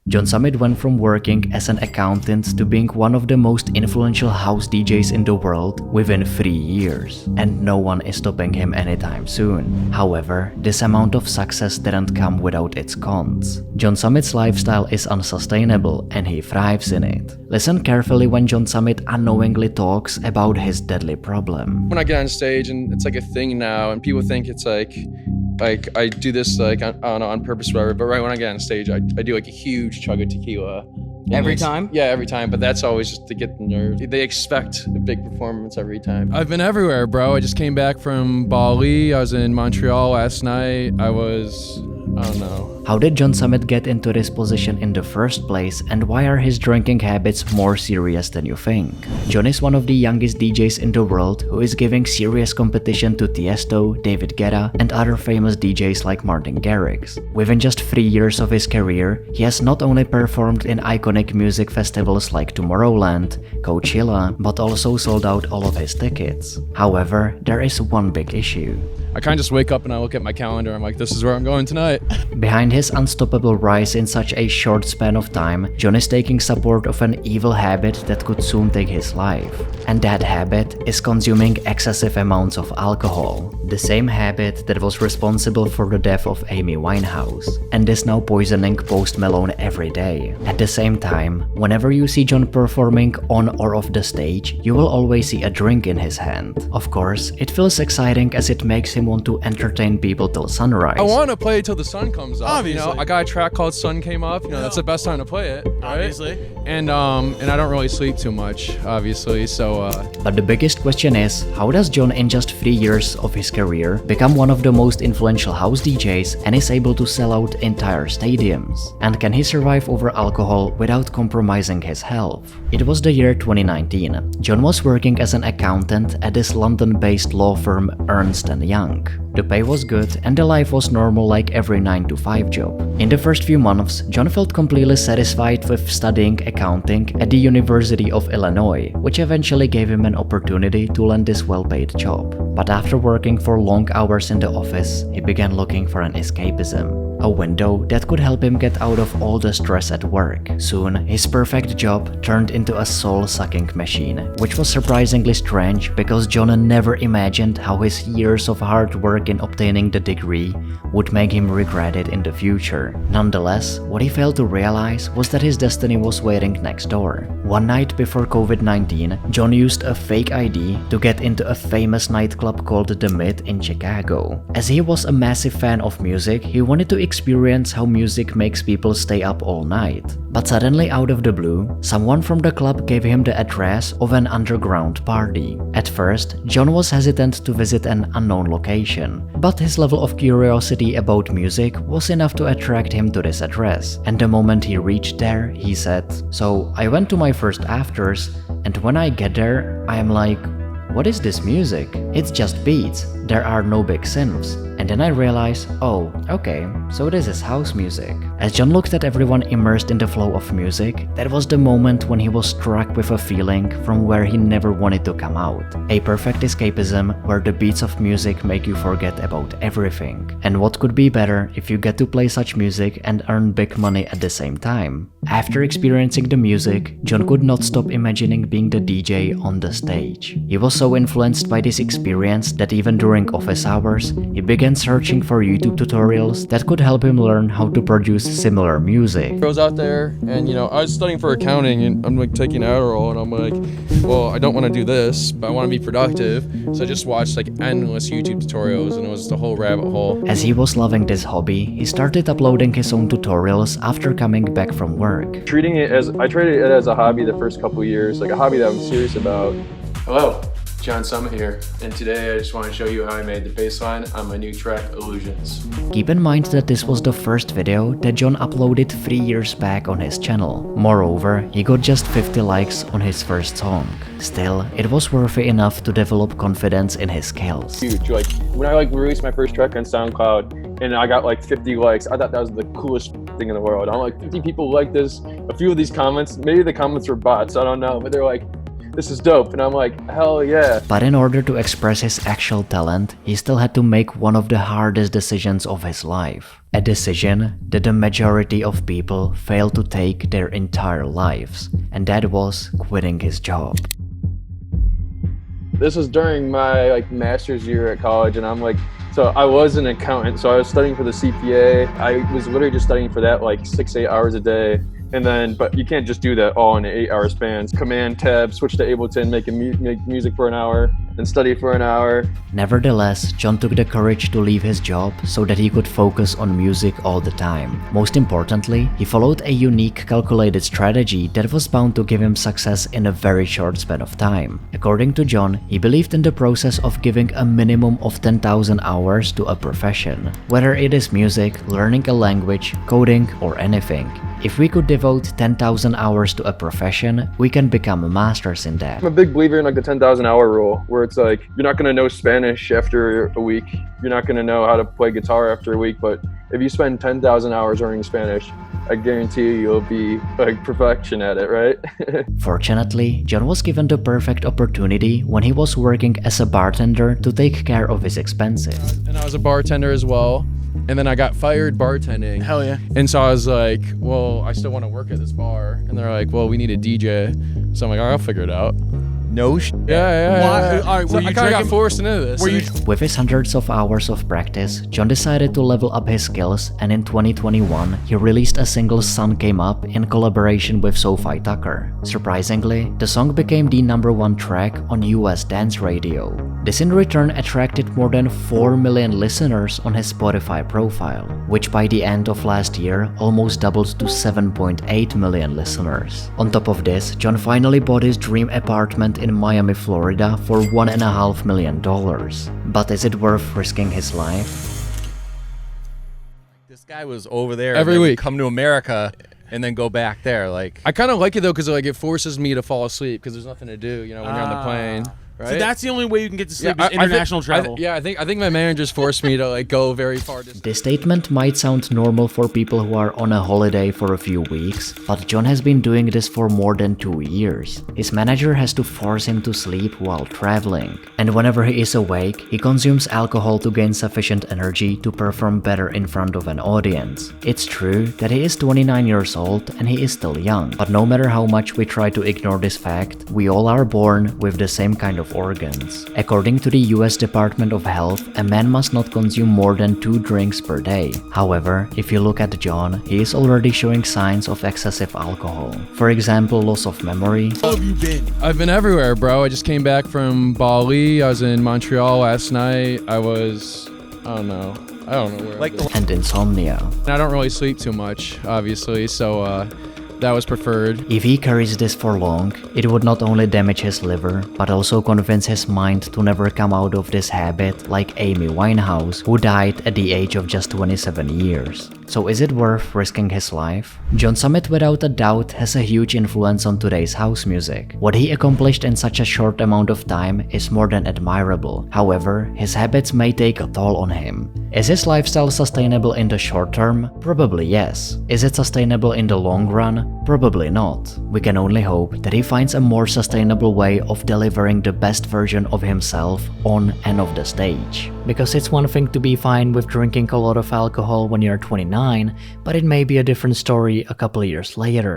John Summit went from working as an accountant to being one of the most influential house DJs in the world within 3 years, and no one is stopping him anytime soon. However, this amount of success didn't come without its cons. John Summit's lifestyle is unsustainable and he thrives in it. Listen carefully when John Summit unknowingly talks about his deadly problem. When I get on stage and it's like a thing now and people think it's like I do this like on purpose or whatever, but right when I get on stage I do like a huge chug of tequila. Every time? Yeah, every time, but that's always just to get the nerve. They expect a big performance every time. I've been everywhere, bro. I just came back from Bali. I was in Montreal last night. I don't know. How did John Summit get into this position in the first place, and why are his drinking habits more serious than you think? John is one of the youngest DJs in the world who is giving serious competition to Tiesto, David Guetta, and other famous DJs like Martin Garrix. Within just 3 years of his career, he has not only performed in iconic music festivals like Tomorrowland, Coachella, but also sold out all of his tickets. However, there is one big issue. I kind of just wake up and I look at my calendar. I'm like, this is where I'm going tonight. Behind his unstoppable rise in such a short span of time, John is taking support of an evil habit that could soon take his life. And that habit is consuming excessive amounts of alcohol. The same habit that was responsible for the death of Amy Winehouse, and is now poisoning Post Malone every day. At the same time, whenever you see John performing on or off the stage, you will always see a drink in his hand. Of course, it feels exciting as it makes him want to entertain people till sunrise. I want to play till the sun comes up. Obviously. You know, I got a track called Sun Came Up. You know, that's the best time to play it, right? Obviously. And I don't really sleep too much, obviously. So. But the biggest question is, how does John in just 3 years of his career become one of the most influential house DJs and is able to sell out entire stadiums? And can he survive over alcohol without compromising his health? It was the year 2019. John was working as an accountant at this London-based law firm Ernst & Young. The pay was good and the life was normal like every 9 to 5 job. In the first few months, John felt completely satisfied with studying accounting at the University of Illinois, which eventually gave him an opportunity to land this well-paid job. But after working for long hours in the office, he began looking for an escapism. A window that could help him get out of all the stress at work. Soon, his perfect job turned into a soul-sucking machine, which was surprisingly strange because John never imagined how his years of hard work in obtaining the degree would make him regret it in the future. Nonetheless, what he failed to realize was that his destiny was waiting next door. One night before COVID-19, John used a fake ID to get into a famous nightclub called The Myth in Chicago. As he was a massive fan of music, he wanted to experience how music makes people stay up all night. But suddenly out of the blue, someone from the club gave him the address of an underground party. At first, John was hesitant to visit an unknown location, but his level of curiosity about music was enough to attract him to this address. And the moment he reached there, he said, "So I went to my first afters, and when I get there, I am like, what is this music? It's just beats. There are no big synths." And then I realized, oh, okay, so this is house music. As John looked at everyone immersed in the flow of music, that was the moment when he was struck with a feeling from where he never wanted to come out. A perfect escapism where the beats of music make you forget about everything. And what could be better if you get to play such music and earn big money at the same time? After experiencing the music, John could not stop imagining being the DJ on the stage. He was so influenced by this experience that even during office hours, he began searching for YouTube tutorials that could help him learn how to produce similar music. I was out there and, you know, I was studying for accounting and I'm like taking Adderall and I'm like, well, I don't want to do this, but I want to be productive. So I just watched like endless YouTube tutorials and it was the whole rabbit hole. As he was loving this hobby, he started uploading his own tutorials after coming back from work. I treated it as a hobby the first couple of years, like a hobby that I'm serious about. Hello, John Summit here, and today I just want to show you how I made the bass line on my new track, Illusions. Keep in mind that this was the first video that John uploaded 3 years back on his channel. Moreover, he got just 50 likes on his first song. Still, it was worthy enough to develop confidence in his skills. Huge, like when I released my first track on SoundCloud and I got like 50 likes, I thought that was the coolest thing in the world. I'm like, 50 people like this. A few of these comments, maybe the comments were bots, I don't know, but they're this is dope. And I'm like, hell yeah. But in order to express his actual talent, he still had to make one of the hardest decisions of his life. A decision that the majority of people fail to take their entire lives, and that was quitting his job. This was during my like master's year at college, and I'm like, so I was an accountant, so I was studying for the CPA. I was literally just studying for that like 6-8 hours a day. And then, but you can't just do that all in an 8-hour span. Command tab, switch to Ableton, make music for an hour, then study for an hour. Nevertheless, John took the courage to leave his job so that he could focus on music all the time. Most importantly, he followed a unique, calculated strategy that was bound to give him success in a very short span of time. According to John, he believed in the process of giving a minimum of 10,000 hours to a profession, whether it is music, learning a language, coding, or anything. If we could devote 10,000 hours to a profession, we can become masters in that. I'm a big believer in like the 10,000 hour rule, where it's like, you're not gonna know Spanish after a week. You're not gonna know how to play guitar after a week, but if you spend 10,000 hours learning Spanish, I guarantee you'll be like perfection at it, right? Fortunately, John was given the perfect opportunity when he was working as a bartender to take care of his expenses. And I was a bartender as well. And then I got fired bartending. Hell yeah. And so I was like, well, I still want to work at this bar. And they're like, well, we need a DJ. So I'm like, all right, I'll figure it out. No shit. Yeah. Why? All right, So were I you kind of got drinking? forced into this. Were you? With his hundreds of hours of practice, John decided to level up his skills, and in 2021, he released a single Sun Came Up in collaboration with Sophie Tucker. Surprisingly, the song became the #1 track on US dance radio. This in return attracted more than 4 million listeners on his Spotify profile, which by the end of last year almost doubled to 7.8 million listeners. On top of this, John finally bought his dream apartment in Miami, Florida for $1.5 million. But is it worth risking his life? This guy was over there Every and then week. come to America and then go back there. Like, I kind of like it though, because like it forces me to fall asleep because there's nothing to do, you know, when you're on the plane. Right? So that's the only way you can get to sleep I is international think, travel. I think my managers forced me to like go very far distance. This statement might sound normal for people who are on a holiday for a few weeks, but John has been doing this for more than 2 years. His manager has to force him to sleep while traveling. And whenever he is awake, he consumes alcohol to gain sufficient energy to perform better in front of an audience. It's true that he is 29 years old and he is still young, but no matter how much we try to ignore this fact, we all are born with the same kind of organs. According to the US Department of Health, a man must not consume more than 2 drinks per day. However, if you look at John, he is already showing signs of excessive alcohol. For example, loss of memory, Where have you been? I've been everywhere, bro. I just came back from Bali. I was in Montreal last night. I don't know where. like the and insomnia. I don't really sleep too much, obviously, so that was preferred. If he carries this for long, it would not only damage his liver, but also convince his mind to never come out of this habit, like Amy Winehouse, who died at the age of just 27 years. So is it worth risking his life? John Summit without a doubt has a huge influence on today's house music. What he accomplished in such a short amount of time is more than admirable. However, his habits may take a toll on him. Is his lifestyle sustainable in the short term? Probably yes. Is it sustainable in the long run? Probably not. We can only hope that he finds a more sustainable way of delivering the best version of himself on and off the stage. Because it's one thing to be fine with drinking a lot of alcohol when you're 29, but it may be a different story a couple years later.